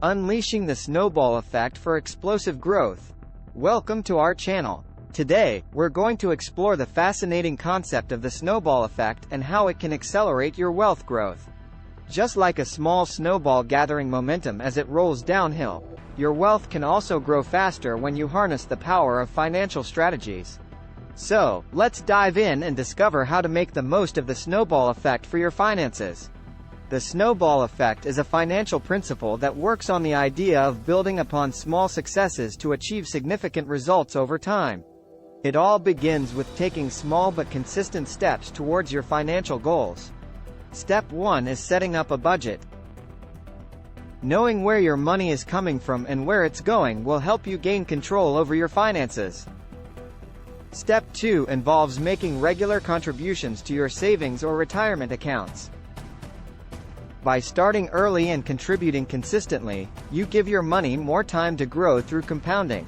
Unleashing the snowball effect for explosive growth. Welcome to our channel. Today, we're going to explore the fascinating concept of the snowball effect and how it can accelerate your wealth growth. Just like a small snowball gathering momentum as it rolls downhill, your wealth can also grow faster when you harness the power of financial strategies. So, let's dive in and discover how to make the most of the snowball effect for your finances. The snowball effect is a financial principle that works on the idea of building upon small successes to achieve significant results over time. It all begins with taking small but consistent steps towards your financial goals. Step 1 is setting up a budget. Knowing where your money is coming from and where it's going will help you gain control over your finances. Step 2 involves making regular contributions to your savings or retirement accounts. By starting early and contributing consistently, you give your money more time to grow through compounding.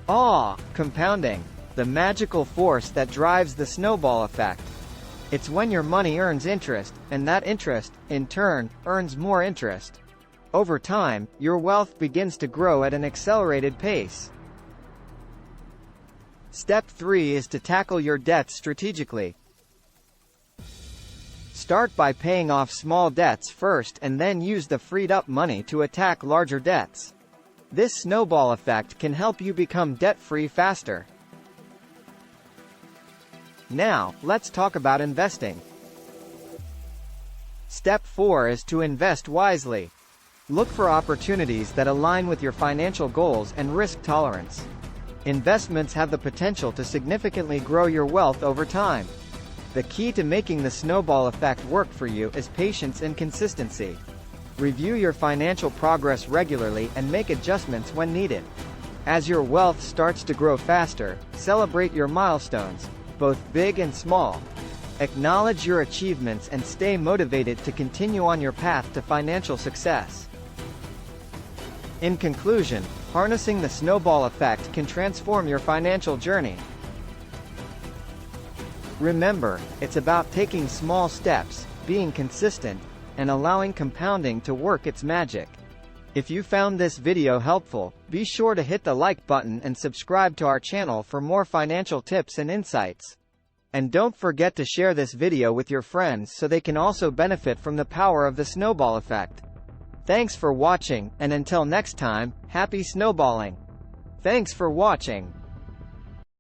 Compounding, the magical force that drives the snowball effect. It's when your money earns interest, and that interest, in turn, earns more interest. Over time, your wealth begins to grow at an accelerated pace. Step 3 is to tackle your debts strategically. Start by paying off small debts first and then use the freed-up money to attack larger debts. This snowball effect can help you become debt-free faster. Now, let's talk about investing. Step 4 is to invest wisely. Look for opportunities that align with your financial goals and risk tolerance. Investments have the potential to significantly grow your wealth over time. The key to making the snowball effect work for you is patience and consistency. Review your financial progress regularly and make adjustments when needed. As your wealth starts to grow faster, celebrate your milestones, both big and small. Acknowledge your achievements and stay motivated to continue on your path to financial success. In conclusion, harnessing the snowball effect can transform your financial journey. Remember, it's about taking small steps, being consistent, and allowing compounding to work its magic. If you found this video helpful, be sure to hit the like button and subscribe to our channel for more financial tips and insights. And don't forget to share this video with your friends so they can also benefit from the power of the snowball effect. Thanks for watching, and until next time, happy snowballing! Thanks for watching.